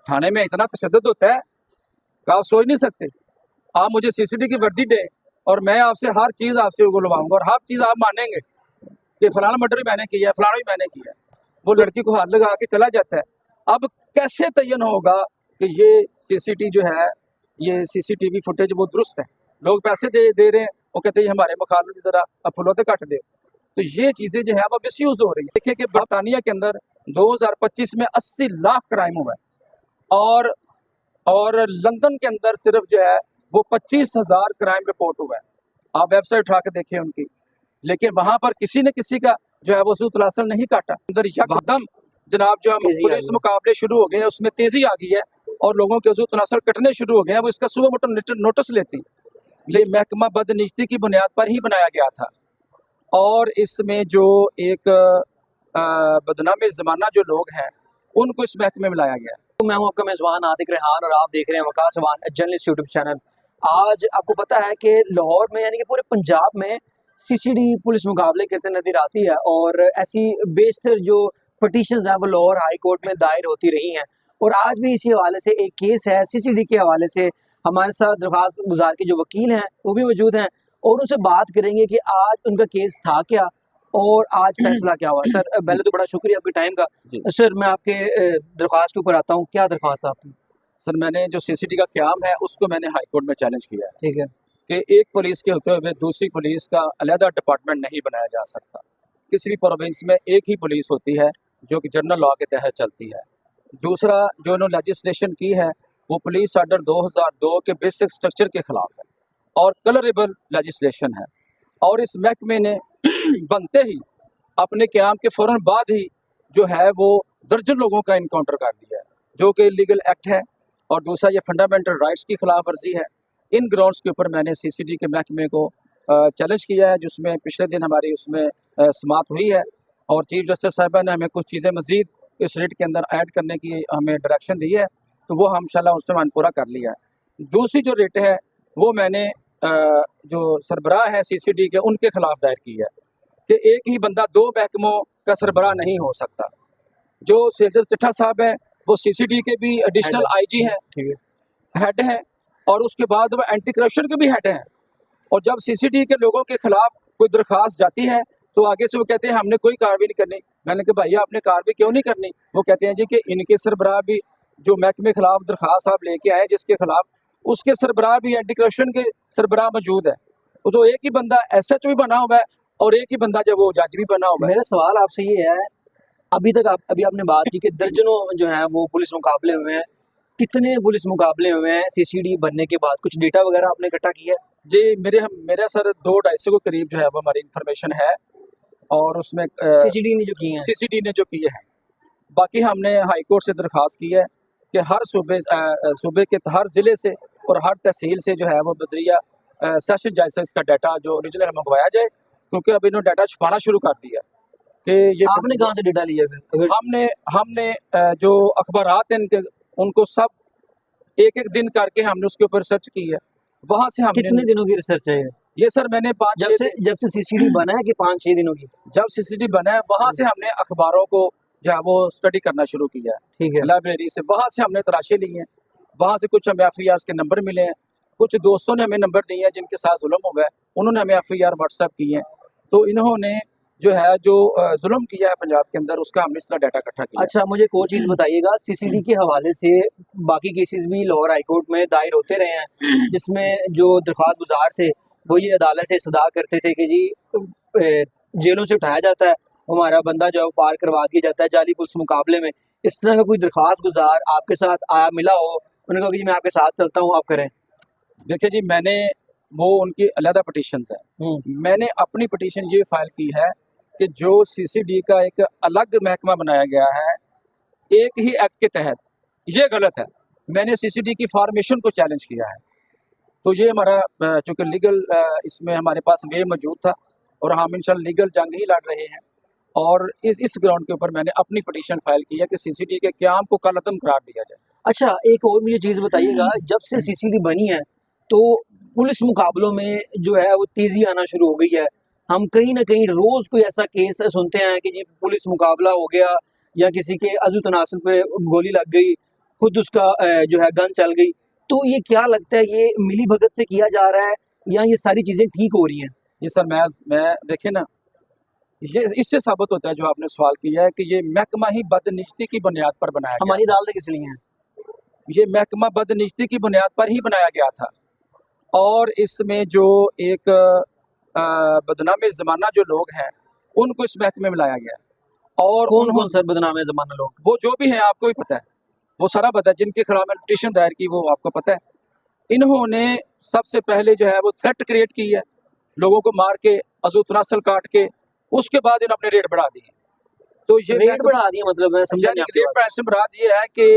थाने में इतना तशद्दुद होता है कि आप सोच नहीं सकते। आप मुझे सीसीटीवी की वर्दी दे और मैं आपसे हर चीज़ आपसे उगलवाऊंगा और हर चीज़ आप मानेंगे कि फलाना मर्डर भी मैंने किया है, फलाना भी मैंने किया है। वो लड़की को हाथ लगा के चला जाता है। अब कैसे तयन होगा कि ये सीसीटीवी जो है, ये सीसीटीवी फुटेज वो दुरुस्त है? लोग पैसे दे रहे हैं, वो कहते हैं हमारे मुखालफत जरा अब फुलोते काट दे। तो ये चीज़ें जो है वो मिस यूज हो रही है। देखिए कि बरतानिया के अंदर 2025 में 80 लाख क्राइम हुआ है और लंदन के अंदर सिर्फ जो है वो 25,000 क्राइम रिपोर्ट हुआ है। आप वेबसाइट उठा के देखिए उनकी, लेकिन वहां पर किसी ने किसी का जो है वो सूत तलासल नहीं काटा। अंदर यकदम जनाब जो हम पुलिस मुकाबले शुरू हो गए हैं उसमें तेजी आ गई है और लोगों के सूत तलासल कटने शुरू हो गए हैं। वो इसका सुबह मोटो नोटिस लेती। ये महकमा बदनिश्ती की बुनियाद पर ही बनाया गया था और इसमें जो एक बदनामी जमाना जो लोग हैं उनको इस महकमे में लाया गया है। मैं हूं आपका मेजबान आतिक रेहान और आप देख रहे हैं Waqas Awan journalist YouTube channel. आज आपको पता है कि लाहौर में यानी कि पूरे पंजाब में सीसीडी पुलिस मुकाबले करते नजर आती है और ऐसी बेशतर जो पटिशंस हैं वो लाहौर हाई कोर्ट में दायर होती रही हैं और आज भी इसी हवाले से एक केस है सीसीडी के हवाले से। हमारे साथ दरख्वास्त गुजार के जो वकील हैं वो भी मौजूद हैं और उनसे बात करेंगे कि आज उनका केस था क्या और आज फैसला क्या हुआ। सर पहले तो बड़ा शुक्रिया आपके टाइम का। सर मैं आपके दरख्वास्त के ऊपर आता हूँ, क्या दरख्वास्त है आपकी? सर मैंने जो सीसीडी का क्याम है उसको मैंने हाई कोर्ट में चैलेंज किया है। ठीक है कि एक पुलिस के होते हुए दूसरी पुलिस का अलहदा डिपार्टमेंट नहीं बनाया जा सकता। किसी भी प्रोविंस में एक ही पुलिस होती है जो कि जनरल लॉ के तहत चलती है। दूसरा जो इन्होंने लेजिस्लेशन की है वो पुलिस आर्डर 2002 के बेसिक स्ट्रक्चर के खिलाफ है और कलरेबल लेजिस्लेशन है। और इस महकमे ने बनते ही अपने क्याम के फ़ौरन बाद ही जो है वो दर्जन लोगों का इनकाउंटर कर दिया है जो कि लीगल एक्ट है और दूसरा ये फंडामेंटल राइट्स की खिलाफ वर्जी है। इन ग्राउंड्स के ऊपर मैंने सीसीडी के महकमे को चैलेंज किया है जिसमें पिछले दिन हमारी उसमें समाअत हुई है और चीफ जस्टिस साहिबा ने हमें कुछ चीज़ें मज़ीद इस रेट के अंदर ऐड करने की हमें डायरेक्शन दी है, तो वो हम इंशाल्लाह उससे मान पूरा कर लिया है। दूसरी जो रेट है वो मैंने जो सरबराह है सीसीडी के उनके खिलाफ दायर की है कि एक ही बंदा दो महकमों का सरबराह नहीं हो सकता। जो सेजल चिट्ठा साहब है वो सीसीडी के भी एडिशनल आईजी हैं, हेड हैं और उसके बाद वो एंटी करप्शन के भी हेड हैं। और जब सीसीडी के लोगों के खिलाफ कोई दरख्वास्त जाती है तो आगे से वो कहते हैं हमने कोई कार्रवाई नहीं करनी। मैंने कहा भैया आपने कार्रवाई क्यों नहीं करनी? वो कहते हैं जी कि इनके सरबराह भी जो महकमे के खिलाफ दरख्वास्त आप लेके आए जिसके खिलाफ उसके सरबराह भी एंटी करप्शन के सरबराह मौजूद है। वो तो एक ही बंदा SHO भी बना हुआ है और एक ही बंदा जब वो जज भी बना हुआ है। मेरा सवाल आपसे ये है, अभी आपने बात की कि दर्जनों जो है वो पुलिस मुकाबले हुए हैं, कितने पुलिस मुकाबले हुए हैं सीसीडी बनने के बाद? कुछ डेटा वगैरह आपने इकट्ठा किया है? जी मेरा सर 2-250 के करीब जो है वो हमारी इंफॉर्मेशन है और उसमें सीसीडी ने जो किए हैं बाकी हमने हाई कोर्ट से दरख्वास्त की है कि हर सूबे के हर ज़िले से और हर तहसील से जो है वो बजरिया सेशन जज से इसका डाटा जो ओरिजिनल मंगवाया जाए, क्योंकि अब इन्होंने डाटा छुपाना शुरू कर दिया कि ये। आपने कहाँ से डेटा लिया फिर? हमने जो अखबारात हैं इनके उनको सब एक एक दिन करके हमने उसके ऊपर रिसर्च की है। वहाँ से हमने कितने दिनों की रिसर्च है ये सर मैंने जब से सीसीडी बना है कि 5-6 दिनों की? जब सीसीडी बना है वहाँ से हमने अखबारों को जो है वो स्टडी करना शुरू किया है। ठीक है, लाइब्रेरी से वहाँ से हमने तलाशी ली है। वहाँ से कुछ हमें FIR के नंबर मिले हैं, कुछ दोस्तों ने हमें नंबर दिए हैं जिनके साथ जुल्म हुआ है, उन्होंने हमें FIR व्हाट्सएप की है। तो इन्होंने जो है जो जुल्म किया है पंजाब के अंदर उसका हमने इस तरह डाटा इकट्ठा किया। अच्छा मुझे एक और चीज़ बताइएगा, सीसीडी के हवाले से बाकी केसेस भी लाहौर हाई कोर्ट में दायर होते रहे हैं जिसमें जो दरख्वास्त गुजार थे वो ये अदालत से सदा करते थे कि जी जेलों से उठाया जाता है, हमारा बंदा जो पार करवा दिया जाता है जाली पुलिस मुकाबले में। इस तरह का कोई दरख्वास्त गुजार आपके साथ आया मिला हो, उन्होंने कहा कि जी मैं आपके साथ चलता हूँ, आप करें? देखिए जी मैंने वो उनकी अलहदा पटिशन्स हैं, मैंने अपनी पटिशन ये फाइल की है कि जो सीसीडी का एक अलग महकमा बनाया गया है एक ही एक्ट के तहत, ये गलत है। मैंने सीसीडी की फॉर्मेशन को चैलेंज किया है। तो ये हमारा चूँकि लीगल इसमें हमारे पास वे मौजूद था और हम इंशाल्लाह लीगल जंग ही लड़ रहे हैं और इस ग्राउंड के ऊपर मैंने अपनी पटिशन फाइल की है कि सीसीडी के क्याम को कलअदम करार दिया जाए। अच्छा एक और मुझे चीज़ बताइएगा, जब से सीसीडी बनी है तो पुलिस मुकाबलों में जो है वो तेज़ी आना शुरू हो गई है। हम कहीं ना कहीं रोज़ कोई ऐसा केस सुनते हैं कि जी पुलिस मुकाबला हो गया या किसी के अज़ू तनासब पे गोली लग गई, खुद उसका जो है गन चल गई। तो ये क्या लगता है, ये मिली भगत से किया जा रहा है या ये सारी चीजें ठीक हो रही हैं? ये सर मैं देखे ना, ये इससे साबित होता है जो आपने सवाल किया है कि ये महकमा ही बदनिश्ती की बुनियाद पर बनाया गया। हमारी अदालतें किस लिए हैं? ये महकमा बदनिश्ती की बुनियाद पर ही बनाया गया था, और इसमें जो एक बदनामी ज़माना जो लोग हैं उनको इस महकमे में लाया गया, और कौन कौन सर बदनाम है जमाना लोग? वो जो भी हैं आपको भी पता है, वो सारा पता है, जिनके खिलाफ मैंने पिटीशन दायर की वो आपको पता है। इन्होंने सबसे पहले जो है वो थ्रेट क्रिएट की है, लोगों को मार के अजूत नस्ल काट के, उसके बाद इन्होंने अपने रेट बढ़ा दिए। तो ये रेट बढ़ा दिया मतलब मैं समझा नहीं आपकी रेट बात। प्राइस बढ़ा दिए है कि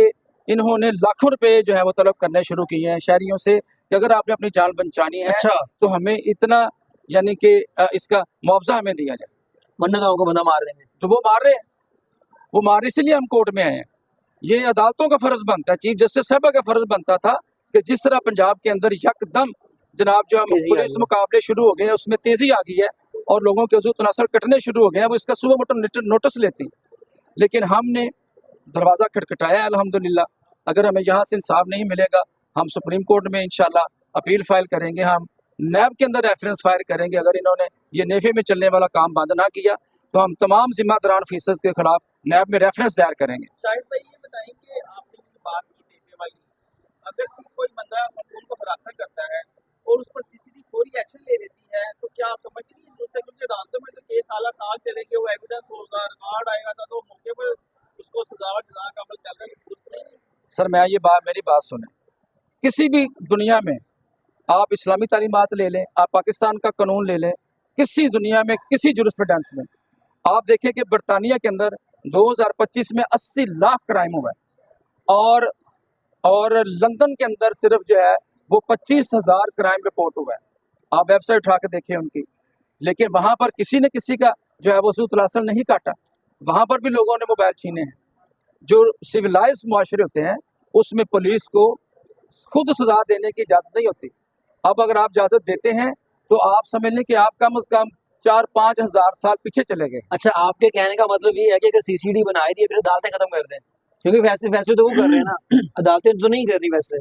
इन्होंने लाखों रुपए जो है वो तलब करने शुरू किए हैं शहरियों से कि अगर आपने अपनी जान बचानी है अच्छा, तो हमें इतना यानी कि इसका मुआवजा हमें दिया जाए। वरना गाँव को बंदा मार देंगे। तो वो मार रहे हैं, वो मार इसलिए हम कोर्ट में आए हैं। ये अदालतों का फर्ज बनता है, चीफ जस्टिस साहब का फर्ज बनता था कि जिस तरह पंजाब के अंदर यकदम जनाब जो हम तेजी आ पुलिस गई। मुकाबले शुरू हो गए हैं उसमें तेजी आ गई है और लोगों के अजूत नस्ल कटने शुरू हो गए हैं, वो इसका सुबह मोटो नोटिस लेती। लेकिन हमने दरवाज़ा खटखटाया अल्हम्दुलिल्लाह। अगर हमें यहाँ से इंसाफ नहीं मिलेगा, हम सुप्रीम कोर्ट में इंशाल्लाह अपील फाइल करेंगे, हम नैब के अंदर रेफरेंस फाइल करेंगे। अगर इन्होंने ये नेफे में चलने वाला काम बंद ना किया तो हम तमाम जिम्मेदारान फीसद के खिलाफ नैब में रेफरेंस दायर करेंगे। शाहिद भाई ये बताएंगे, आपने जो बात की नेफे वाली, अगर कोई बंदा उनको हरासा करता है और उस पर सीसीडी फौरी एक्शन ले लेती है तो क्या आप समझ नहीं है दोस्त, क्योंकि अदालतों में तो केस साल चलेंगे, वो एविडेंस होगा, रिकॉर्ड आएगा तो मौके पर उसको सजा का अमल चल रहा है, दुरुस्त नहीं है? सर मेरी बात सुने, किसी भी दुनिया में आप इस्लामी तालीमात ले लें, आप पाकिस्तान का कानून ले लें, किसी दुनिया में किसी जुरिस्प्रूडेंस में आप देखें कि बरतानिया के अंदर 2025 में 80 लाख क्राइम हुआ है, और लंदन के अंदर सिर्फ जो है वो 25,000 क्राइम रिपोर्ट हुआ है। आप वेबसाइट उठा के देखें उनकी, लेकिन वहाँ पर किसी ने किसी का जो है वो सूत लासल नहीं काटा, वहाँ पर भी लोगों ने मोबाइल छीने हैं। जो सिविलाइज मुआशरे होते हैं उसमें पुलिस को खुद सजा देने की इजाज़त नहीं होती। अब अगर आप इजाज़त देते हैं तो आप समझ लें कि आप कम से कम 4-5 हज़ार साल पीछे चले गए। अच्छा, आपके कहने का मतलब ये है कि अगर सीसीडी बनाई दी है फिर अदालतें खत्म कर दें, क्योंकि वैसे तो वो कर रहे हैं ना, अदालतें तो नहीं कर रही वैसे।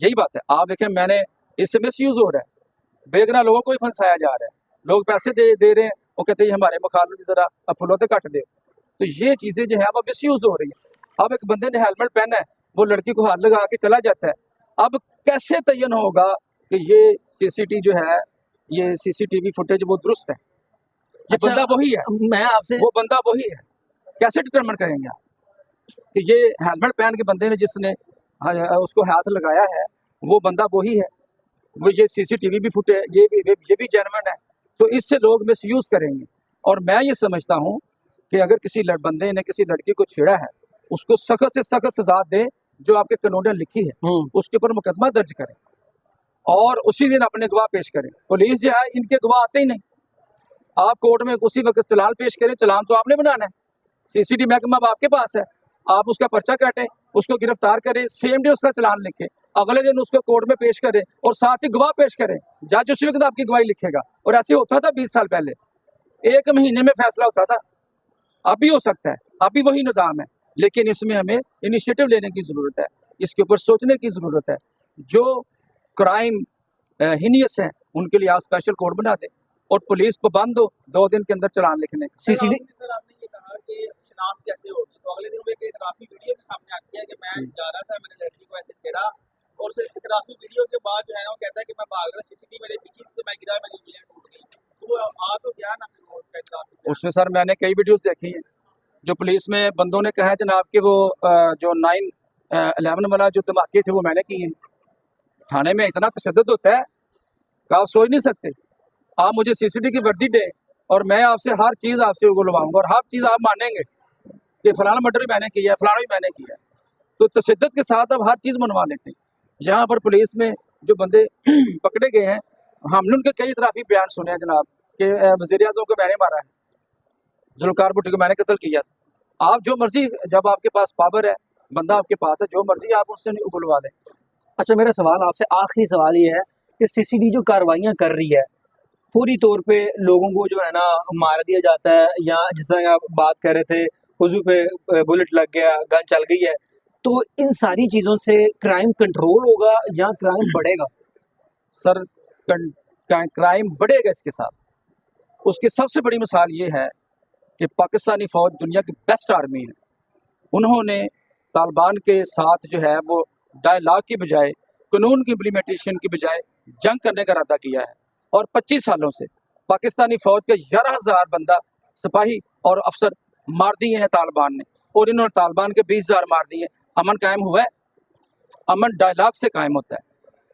यही बात है। आप देखें, मैंने इससे मिस यूज़ हो रहा है, बेगुनाह लोगों को ही फंसाया जा रहा है, लोग पैसे दे रहे हैं, वो कहते हैं हमारे मुखालफत ज़रा फुलौते काट दे। तो ये चीज़ें जो है वो मिस यूज़ हो रही है। अब एक बंदे ने हेलमेट पहना है, वो लड़की को हाथ लगा के चला जाता है, अब कैसे तयन होगा कि ये सीसीटीवी फुटेज वो दुरुस्त है, ये अच्छा, बंदा वही है, मैं आपसे वो बंदा वही है, कैसे डिटरमिन करेंगे आप कि ये हेलमेट पहन के बंदे ने जिसने उसको हाथ लगाया है वो बंदा वही है, वो ये सीसीटीवी भी फुटे, ये भी जेन्युइन है। तो इससे लोग मिस यूज़ करेंगे, और मैं ये समझता हूँ कि अगर किसी बंदे ने किसी लड़की को छेड़ा है उसको सख्त से सख्त सजा दे जो आपके कानून में लिखी है, उसके ऊपर मुकदमा दर्ज करें और उसी दिन अपने गवाह पेश करें। पुलिस जो है इनके गवाह आते ही नहीं, आप कोर्ट में उसी वक्त चलान पेश करें, चलान तो आपने बनाना है, सीसीडी महकमा आपके पास है, आप उसका पर्चा काटें, उसको गिरफ्तार करें, सेम डे उसका चलान लिखें, अगले दिन उसको कोर्ट में पेश करें और साथ ही गवाह पेश करें, जज उसी वक्त आपकी गवाही लिखेगा। और ऐसे होता था 20 साल पहले, 1 महीने में फैसला होता था, अभी हो सकता है, अभी वही निज़ाम है, लेकिन इसमें हमें इनिशिएटिव लेने की ज़रूरत है, इसके ऊपर सोचने की ज़रूरत है। जो क्राइम हीनियस हैं उनके लिए आप स्पेशल कोर्ट बना दें और पुलिस पाबंद हो 2 दिन के अंदर चलान लिखने। सीसीडी सर आपने ये कहा कि शनाख्त कैसे होगी, तो अगले दिन वो एक इतराफी वीडियो भी सामने आती है कि मैं जा रहा था, मैंने लड़की को ऐसे छेड़ा, और उस इतराफी वीडियो के बाद जो है ना वो कहता है कि मैं भाग रहा, सीसीटीवी मेरे पीछे तो मैं गिरा, मेरी उंगलियां टूट गई। तो वो आ तो गया ना उसका इतराफी। उसमें सर मैंने कई वीडियोस देखी हैं जो पुलिस में बंदों ने कहा है जनाब कि वो जो 9/11 वाला जो धमाके थे वो मैंने किए हैं। थाने में इतना तशद्दुद होता है कि आप सोच नहीं सकते। आप मुझे सीसीडी की वर्दी दें और मैं आपसे हर चीज़ आपसे उगलवाऊंगा और हर चीज़ आप मानेंगे कि फलाना मर्डर भी मैंने किया है, फलाना भी मैंने किया है। तो तशद्दुद के साथ अब हर चीज़ मनवा लेते हैं। यहाँ पर पुलिस में जो बंदे पकड़े गए हैं, हमने उनके कई इतराफ़ी बयान सुने हैं जनाब कि वज़ीर-ए-आज़म को मैंने मारा है, जुल्फ़िकार भुट्टो को मैंने कत्ल किया था। आप जो मर्जी, जब आपके पास पावर है, बंदा आपके पास है, जो मर्जी आप उससे उगलवा लें। अच्छा, मेरा सवाल आपसे आखिरी सवाल ये है कि सीसीडी जो कार्रवाइयाँ कर रही है पूरी तौर पे लोगों को जो है ना मार दिया जाता है, या जिस तरह आप बात कर रहे थे हुजू पे बुलेट लग गया, गन चल गई है, तो इन सारी चीजों से क्राइम कंट्रोल होगा या क्राइम बढ़ेगा? सर क्राइम बढ़ेगा इसके साथ। उसकी सबसे बड़ी मिसाल ये है कि पाकिस्तानी फौज दुनिया की बेस्ट आर्मी है। उन्होंने तालिबान के साथ जो है वो डायलॉग की बजाय, कानून की इम्प्लीमेंटेशन की बजाय जंग करने का इरादा किया है। और 25 सालों से पाकिस्तानी फौज के 11,000 बंदा सिपाही और अफसर मार दिए हैं तालिबान ने, और इन्होंने तालिबान के 20,000 मार दिए। अमन कायम हुआ है? अमन डायलॉग से कायम होता है,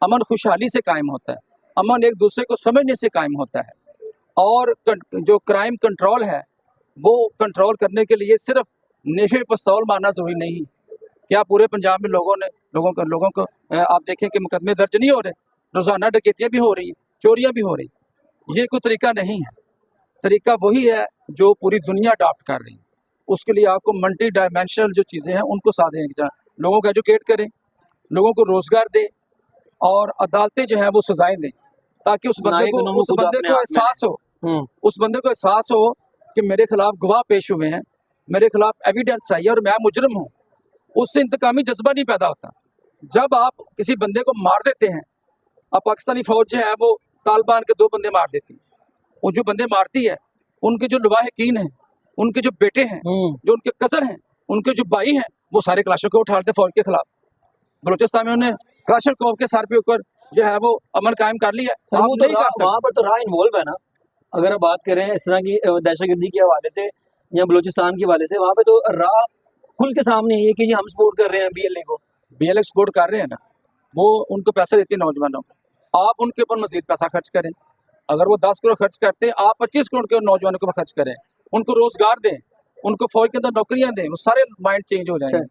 अमन खुशहाली से कायम होता है, अमन एक दूसरे को समझने से कायम होता है। और जो क्राइम कंट्रोल है वो कंट्रोल करने के लिए सिर्फ नेफे पिस्तौल मारना जरूरी नहीं। क्या पूरे पंजाब में लोगों को आप देखें कि मुकदमे दर्ज नहीं हो रहे, रोजाना डकैतियां भी हो रही हैं, चोरियां भी हो रही। ये कोई तरीका नहीं है। तरीका वही है जो पूरी दुनिया अडॉप्ट कर रही है। उसके लिए आपको मल्टी डायमेंशनल जो चीज़ें हैं उनको साथ दें, लोगों को एजुकेट करें, लोगों को रोजगार दें, और अदालतें जो है वो सजाएं दें, ताकि उस बंदे को एहसास हो, उस बंदे को एहसास हो कि मेरे खिलाफ गवाह पेश हुए हैं, मेरे खिलाफ एविडेंस आई है और मैं मुजरिम हूँ। उससे इंतकामी जज्बा नहीं पैदा होता। जब आप किसी बंदे को मार देते हैं, अब पाकिस्तानी फौज जो है वो तालिबान के 2 बंदे मार देती है, वो जो बंदे मारती है उनके जो लवाहिकीन हैं, उनके जो बेटे हैं, जो उनके कजन हैं, उनके जो भाई हैं, वो सारे क्लाशनकोव उठाते फौज के खिलाफ। बलूचिस्तान में उन्होंने क्लाशनकोव के सर पे ऊपर जो है वो अमन कायम कर लिया। वहाँ पर तो राह इन्वॉल्व है ना। अगर आप बात करें इस तरह की दहशतगर्दी के हवाले से या बलूचिस्तान के हवाले से, वहाँ पे तो राह खुल के सामने है कि हम सपोर्ट कर रहे हैं बीएलए को। बीएलए सपोर्ट कर रहे हैं ना, वो उनको पैसा देती है नौजवानों को। आप उनके ऊपर मजीद पैसा खर्च करें। अगर वो 10 करोड़ खर्च करते हैं, आप 25 करोड़ के नौजवानों को खर्च करें, उनको रोजगार दें, उनको फौज के अंदर नौकरियां दें, वो सारे माइंड चेंज हो जाएंगे।